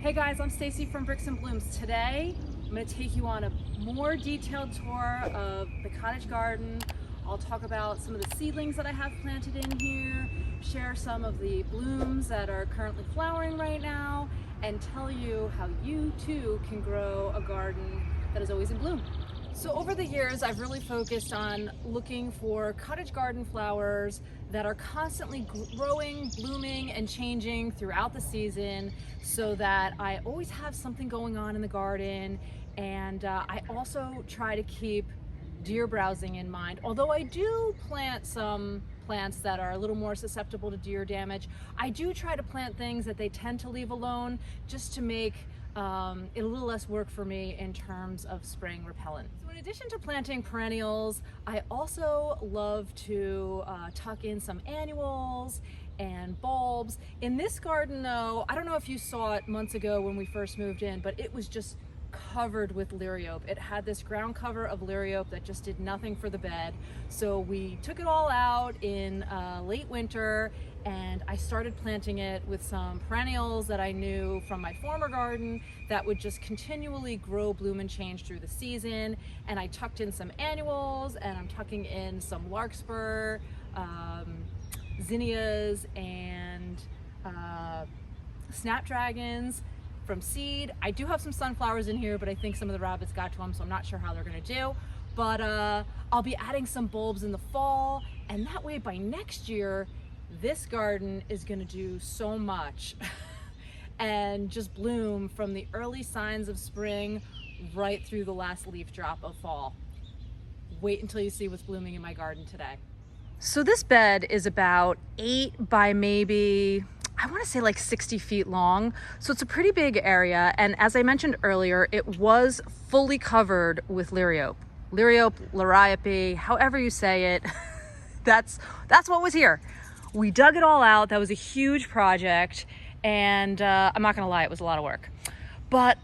Hey guys, I'm Stacy from Bricks and Blooms. Today, I'm going to take you on a more detailed tour of the cottage garden. I'll talk about some of the seedlings that I have planted in here, share some of the blooms that are currently flowering right now, and tell you how you too can grow a garden that is always in bloom. So over the years, I've really focused on looking for cottage garden flowers that are constantly growing, blooming, and changing throughout the season so that I always have something going on in the garden. And I also try to keep deer browsing in mind. Although I do plant some plants that are a little more susceptible to deer damage, I do try to plant things that they tend to leave alone just to make it a little less work for me in terms of spraying repellent. So in addition to planting perennials, I also love to tuck in some annuals and bulbs. In this garden though, I don't know if you saw it months ago when we first moved in, but it was just covered with liriope. It had this ground cover of liriope that just did nothing for the bed. So we took it all out in late winter and I started planting it with some perennials that I knew from my former garden that would just continually grow, bloom, and change through the season. And I tucked in some annuals and I'm tucking in some Larkspur, Zinnias, and snapdragons from seed. I do have some sunflowers in here, but I think some of the rabbits got to them, so I'm not sure how they're gonna do. But I'll be adding some bulbs in the fall, and that way by next year, this garden is gonna do so much and just bloom from the early signs of spring right through the last leaf drop of fall. Wait until you see what's blooming in my garden today. So this bed is about 8 by maybe, I want to say like 60 feet long. So it's a pretty big area. And as I mentioned earlier, it was fully covered with liriope. Liriope, however you say it, that's what was here. We dug it all out. That was a huge project. And I'm not gonna lie, it was a lot of work. But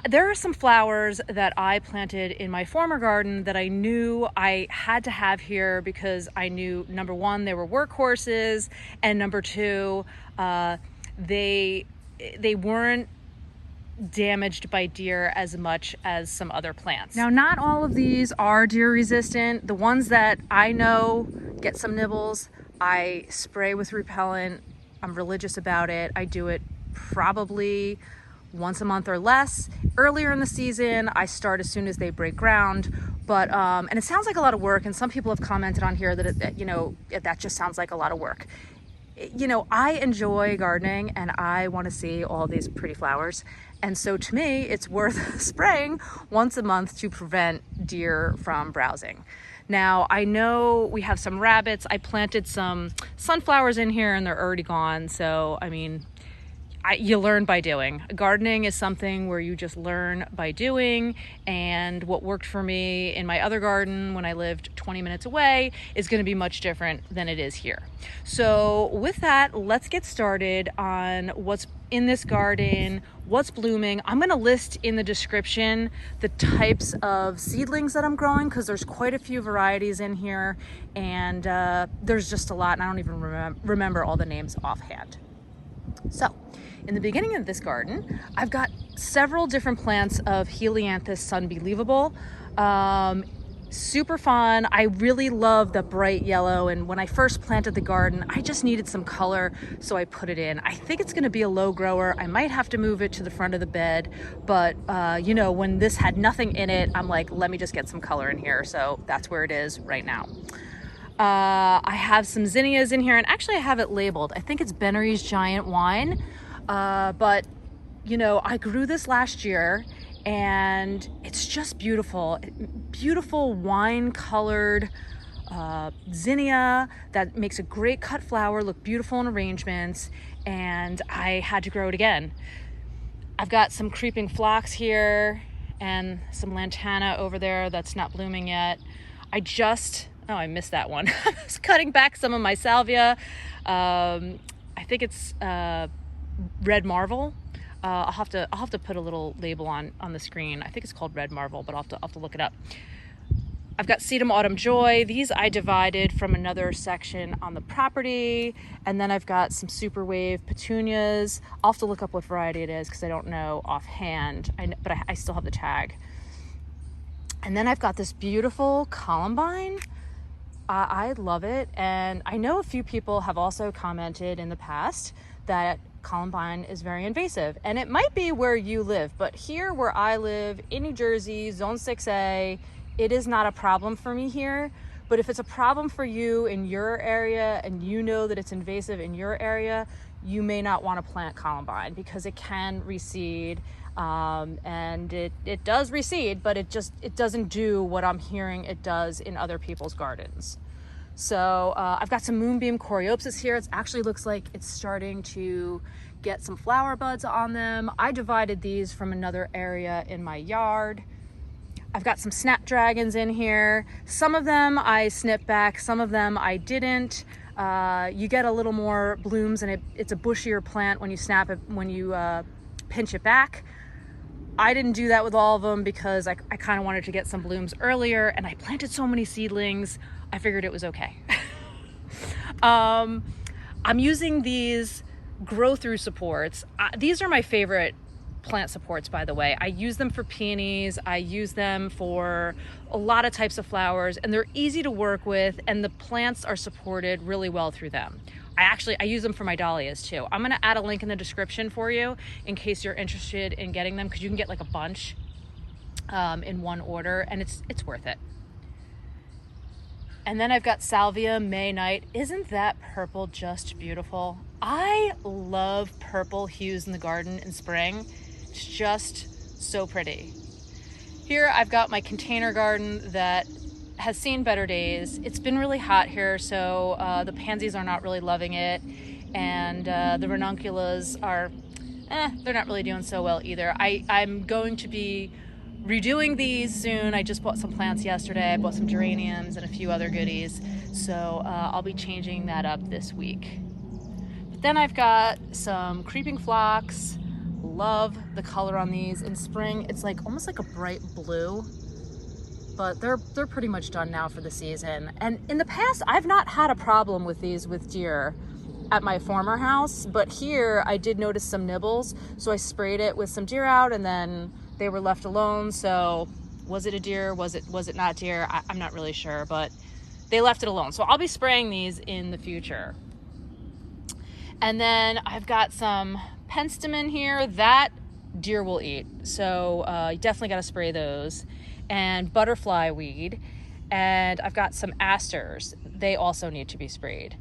there are some flowers that I planted in my former garden that I knew I had to have here because I knew, number one, they were workhorses, and number two, they weren't damaged by deer as much as some other plants. Now, not all of these are deer resistant. The ones that I know get some nibbles, I spray with repellent. I'm religious about it. I do it probably once a month or less. Earlier in the season, I start as soon as they break ground. But and it sounds like a lot of work, and some people have commented on here that that just sounds like a lot of work. You know, I enjoy gardening and I want to see all these pretty flowers. And so to me, it's worth spraying once a month to prevent deer from browsing. Now, I know we have some rabbits. I planted some sunflowers in here and they're already gone. So, I mean, you learn by doing. Gardening is something where you just learn by doing, and what worked for me in my other garden when I lived 20 minutes away is going to be much different than it is here. So with that, let's get started on what's in this garden, what's blooming. I'm going to list in the description the types of seedlings that I'm growing because there's quite a few varieties in here, and there's just a lot, and I don't even remember all the names offhand. So, in the beginning of this garden, I've got several different plants of Helianthus sunbelievable. Super fun. I really love the bright yellow, and when I first planted the garden, I just needed some color, so I put it in. I think it's gonna be a low grower. I might have to move it to the front of the bed, but you know, when this had nothing in it, I'm like, let me just get some color in here. So that's where it is right now. I have some zinnias in here, and actually I have it labeled. I think it's Bennery's Giant Wine. But you know, I grew this last year and it's just beautiful. Beautiful wine colored zinnia that makes a great cut flower, look beautiful in arrangements, and I had to grow it again. I've got some creeping phlox here and some lantana over there that's not blooming yet. Oh, I missed that one. I was cutting back some of my salvia. I think it's Red Marvel. I'll have to put a little label on the screen. I think it's called Red Marvel, but I'll have to look it up. I've got Sedum Autumn Joy. These I divided from another section on the property. And then I've got some Super Wave petunias. I'll have to look up what variety it is because I don't know offhand, but I still have the tag. And then I've got this beautiful columbine. I love it. And I know a few people have also commented in the past that columbine is very invasive. And it might be where you live, but here where I live in New Jersey, Zone 6A, it is not a problem for me here. But if it's a problem for you in your area and you know that it's invasive in your area, you may not want to plant columbine because it can reseed. And it does reseed, but it doesn't do what I'm hearing it does in other people's gardens. So I've got some moonbeam coreopsis here. It actually looks like it's starting to get some flower buds on them. I divided these from another area in my yard. I've got some snapdragons in here. Some of them I snipped back, some of them I didn't. You get a little more blooms and it's a bushier plant when you snap it, when you pinch it back. I didn't do that with all of them because I kind of wanted to get some blooms earlier, and I planted so many seedlings, I figured it was okay. I'm using these grow through supports. These are my favorite plant supports, by the way. I use them for peonies. I use them for a lot of types of flowers, and they're easy to work with, and the plants are supported really well through them. I use them for my dahlias too. I'm gonna add a link in the description for you in case you're interested in getting them, because you can get like a bunch in one order, and it's worth it. And then I've got Salvia May Night. Isn't that purple just beautiful? I love purple hues in the garden in spring. It's just so pretty. Here I've got my container garden that has seen better days. It's been really hot here, so the pansies are not really loving it, and the ranunculus are, they're not really doing so well either. I'm going to be redoing these soon. I just bought some plants yesterday. I bought some geraniums and a few other goodies, so I'll be changing that up this week. But then I've got some creeping phlox. Love the color on these. In spring, it's like almost like a bright blue, but they're pretty much done now for the season. And in the past, I've not had a problem with these with deer at my former house, but here I did notice some nibbles, so I sprayed it with some deer out, and then they were left alone. So was it a deer? Was it not deer? I'm not really sure, but they left it alone. So I'll be spraying these in the future. And then I've got some penstemon here that deer will eat, so you definitely got to spray those. And butterfly weed, and I've got some asters. They also need to be sprayed.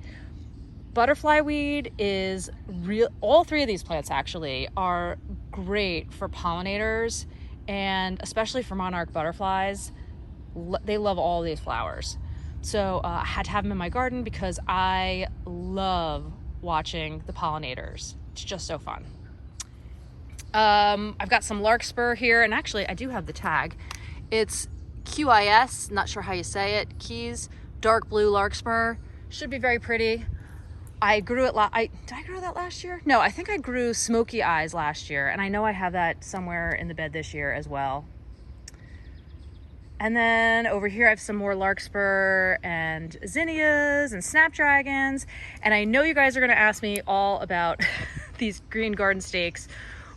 Butterfly weed is real. All three of these plants actually are great for pollinators, and especially for monarch butterflies. They love all these flowers. So I had to have them in my garden because I love watching the pollinators. It's just so fun. I've got some larkspur here, and actually I do have the tag. It's QIS, not sure how you say it, Keys, dark blue larkspur. Should be very pretty. I grew it, did I grow that last year? No, I think I grew smoky eyes last year, and I know I have that somewhere in the bed this year as well. And then over here I have some more larkspur and zinnias and snapdragons, and I know you guys are gonna ask me all about these green garden stakes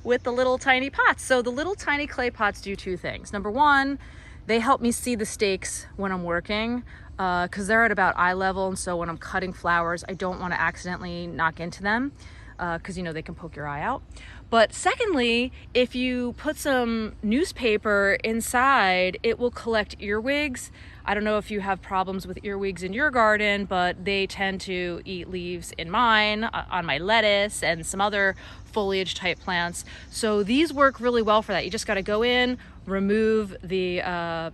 with the little tiny pots. So the little tiny clay pots do two things. Number one, they help me see the stakes when I'm working, because they're at about eye level, and so when I'm cutting flowers, I don't want to accidentally knock into them, because you know they can poke your eye out. But secondly, if you put some newspaper inside, it will collect earwigs. I don't know if you have problems with earwigs in your garden, but they tend to eat leaves in mine, on my lettuce and some other foliage type plants. So these work really well for that. You just got to go in, remove the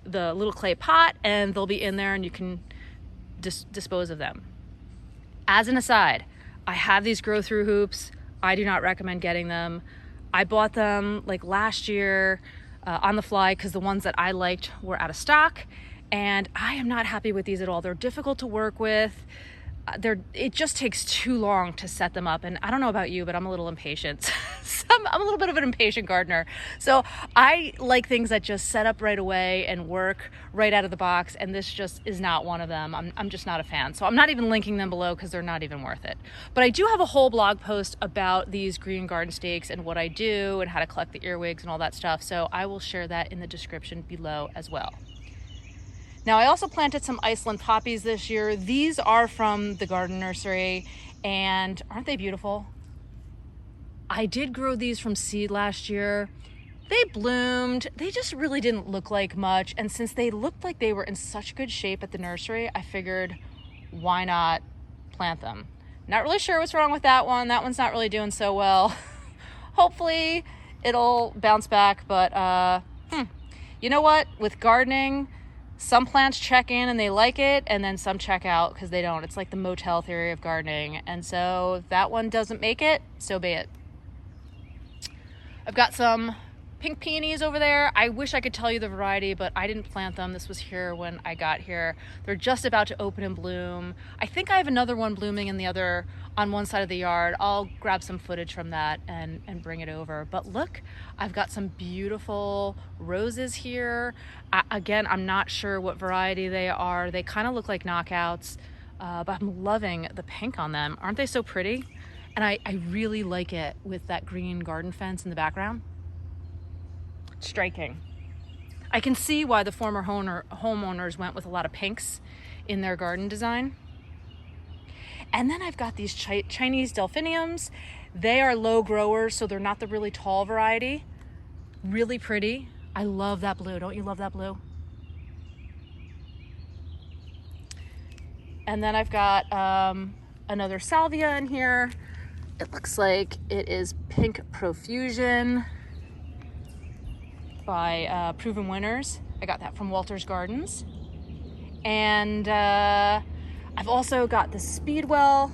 little clay pot, and they'll be in there, and you can dispose of them. As an aside, I have these grow through hoops. I do not recommend getting them. I bought them like last year on the fly because the ones that I liked were out of stock, and I am not happy with these at all. They're difficult to work with. it just takes too long to set them up. And I don't know about you, but I'm a little impatient. So I'm a little bit of an impatient gardener. So I like things that just set up right away and work right out of the box. And this just is not one of them. I'm just not a fan. So I'm not even linking them below because they're not even worth it. But I do have a whole blog post about these green garden stakes and what I do and how to collect the earwigs and all that stuff. So I will share that in the description below as well. Now, I also planted some Iceland poppies this year. These are from the garden nursery, and aren't they beautiful? I did grow these from seed last year. They bloomed. They just really didn't look like much, and since they looked like they were in such good shape at the nursery, I figured, why not plant them? Not really sure what's wrong with that one. That one's not really doing so well. Hopefully, it'll bounce back, but you know what? With gardening, some plants check in and they like it, and then some check out because they don't. It's like the motel theory of gardening. And so if that one doesn't make it, so be it. I've got some pink peonies over there. I wish I could tell you the variety, but I didn't plant them. This was here when I got here. They're just about to open and bloom. I think I have another one blooming on one side of the yard. I'll grab some footage from that and bring it over. But look, I've got some beautiful roses here. Again, I'm not sure what variety they are. They kind of look like knockouts, but I'm loving the pink on them. Aren't they so pretty? And I really like it with that green garden fence in the background. Striking. I can see why the former homeowners went with a lot of pinks in their garden design. And then I've got these Chinese delphiniums. They are low growers, so they're not the really tall variety. Really pretty. I love that blue. Don't you love that blue? And then I've got another salvia in here. It looks like it is Pink Profusion by Proven Winners. I got that from Walter's Gardens. And I've also got the Speedwell.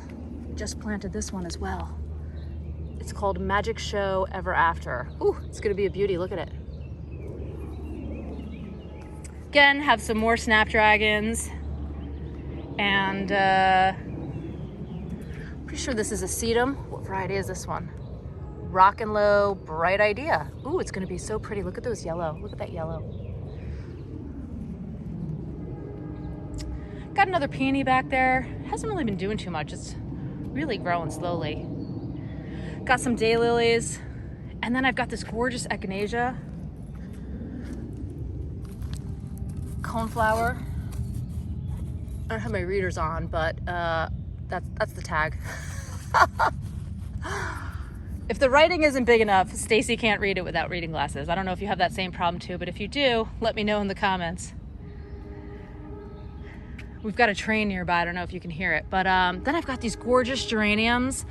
Just planted this one as well. It's called Magic Show Ever After. Ooh, it's gonna be a beauty, look at it. Again, have some more snapdragons. And pretty sure this is a sedum. What variety is this one? Rock and Low Bright Idea. Ooh, it's gonna be so pretty. Look at those yellow. Look at that yellow. Got another peony back there. Hasn't really been doing too much. It's really growing slowly. Got some daylilies. And then I've got this gorgeous Echinacea. Coneflower. I don't have my readers on, but that's the tag. If the writing isn't big enough, Stacy can't read it without reading glasses. I don't know if you have that same problem too, but if you do, let me know in the comments. We've got a train nearby. I don't know if you can hear it, but then I've got these gorgeous geraniums,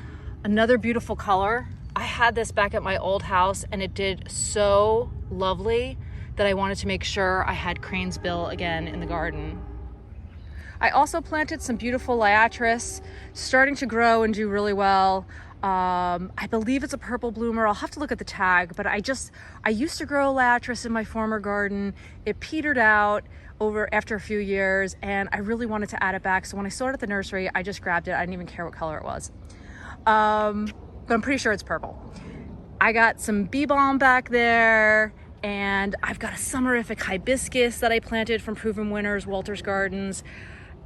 another beautiful color. I had this back at my old house and it did so lovely that I wanted to make sure I had crane's bill again in the garden. I also planted some beautiful Liatris, starting to grow and do really well. I believe it's a purple bloomer. I'll have to look at the tag, but I used to grow Liatris in my former garden. It petered out after a few years, and I really wanted to add it back. So when I saw it at the nursery, I just grabbed it. I didn't even care what color it was. But I'm pretty sure it's purple. I got some bee balm back there, and I've got a summerific hibiscus that I planted from Proven Winners, Walter's Gardens.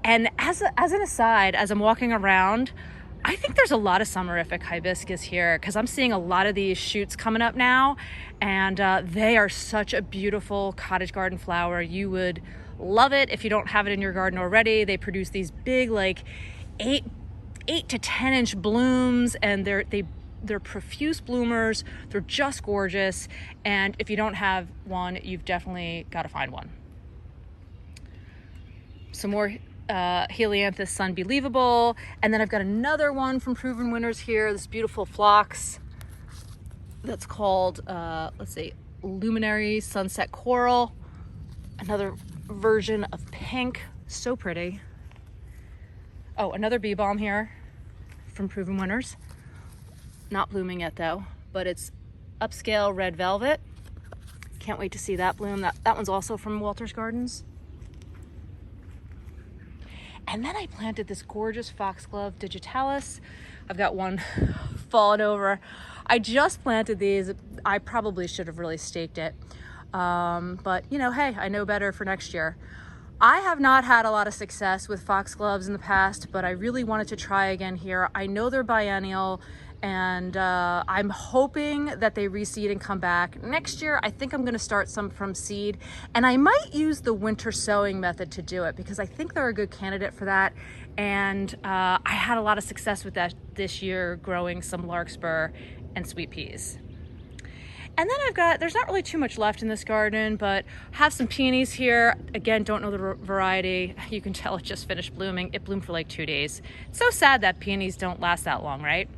And as an aside, as I'm walking around, I think there's a lot of summerific hibiscus here because I'm seeing a lot of these shoots coming up now, and they are such a beautiful cottage garden flower. You would love it if you don't have it in your garden already. They produce these big, like 8 to 10 inch blooms, and they're profuse bloomers. They're just gorgeous, and if you don't have one, you've definitely got to find one. Some more Helianthus Sunbelievable, and then I've got another one from Proven Winners here, this beautiful phlox that's called let's see, Luminary Sunset Coral. Another version of pink, so pretty. Oh, another bee balm here from Proven Winners, not blooming yet though, but it's Upscale Red Velvet. Can't wait to see that bloom. That one's also from Walter's Gardens. And then I planted this gorgeous Glove Digitalis. I've got one fallen over. I just planted these. I probably should have really staked it. But you know, hey, I know better for next year. I have not had a lot of success with foxgloves in the past, but I really wanted to try again here. I know they're biennial, and I'm hoping that they reseed and come back. Next year, I think I'm gonna start some from seed, and I might use the winter sowing method to do it because I think they're a good candidate for that. And I had a lot of success with that this year, growing some larkspur and sweet peas. And then there's not really too much left in this garden, but have some peonies here. Again, don't know the variety. You can tell it just finished blooming. It bloomed for like 2 days. It's so sad that peonies don't last that long, right?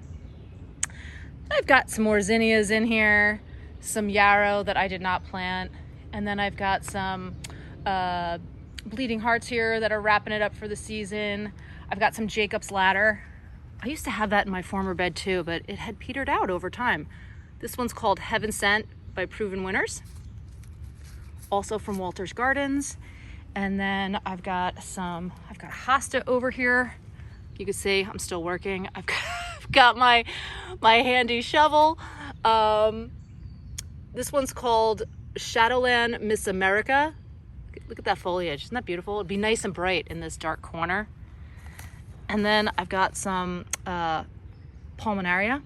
I've got some more zinnias in here, some yarrow that I did not plant. And then I've got some bleeding hearts here that are wrapping it up for the season. I've got some Jacob's ladder. I used to have that in my former bed too, but it had petered out over time. This one's called Heaven Sent by Proven Winners, also from Walter's Gardens. And then I've got hosta over here. You can see I'm still working. I've got my handy shovel. This one's called Shadowland Miss America. Look at that foliage, isn't that beautiful? It'd be nice and bright in this dark corner. And then I've got some Pulmonaria.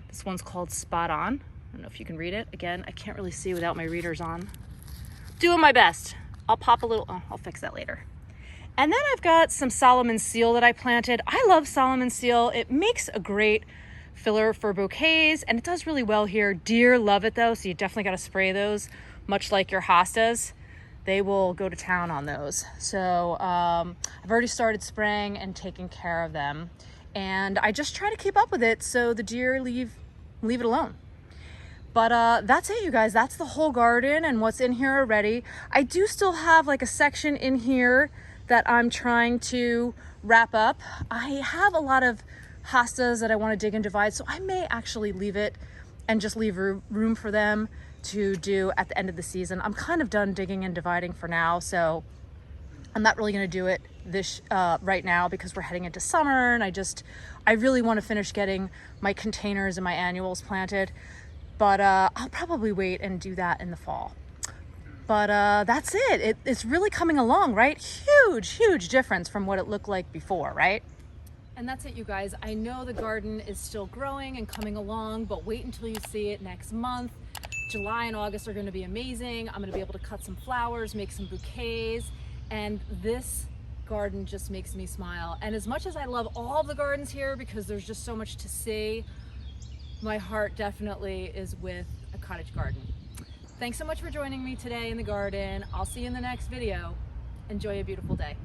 This one's called Spot On. I don't know if you can read it. Again, I can't really see without my readers on. Doing my best. I'll pop a little, I'll fix that later. And then I've got some Solomon Seal that I planted. I love Solomon Seal. It makes a great filler for bouquets, and it does really well here. Deer love it though, so you definitely got to spray those, much like your hostas. They will go to town on those. So I've already started spraying and taking care of them. And I just try to keep up with it so the deer leave it alone. But that's it, you guys. That's the whole garden and what's in here already. I do still have like a section in here that I'm trying to wrap up. I have a lot of hostas that I want to dig and divide, so I may actually leave it and just leave room for them to do at the end of the season. I'm kind of done digging and dividing for now, so I'm not really going to do it this right now because we're heading into summer, and I really want to finish getting my containers and my annuals planted. But I'll probably wait and do that in the fall. But that's it. It's really coming along, right? Huge difference from what it looked like before, right? And that's it, you guys. I know the garden is still growing and coming along, but wait until you see it next month. July and August are going to be amazing. I'm going to be able to cut some flowers, make some bouquets, and this garden just makes me smile. And as much as I love all of the gardens here because there's just so much to see, my heart definitely is with a cottage garden. Thanks so much for joining me today in the garden. I'll see you in the next video. Enjoy a beautiful day.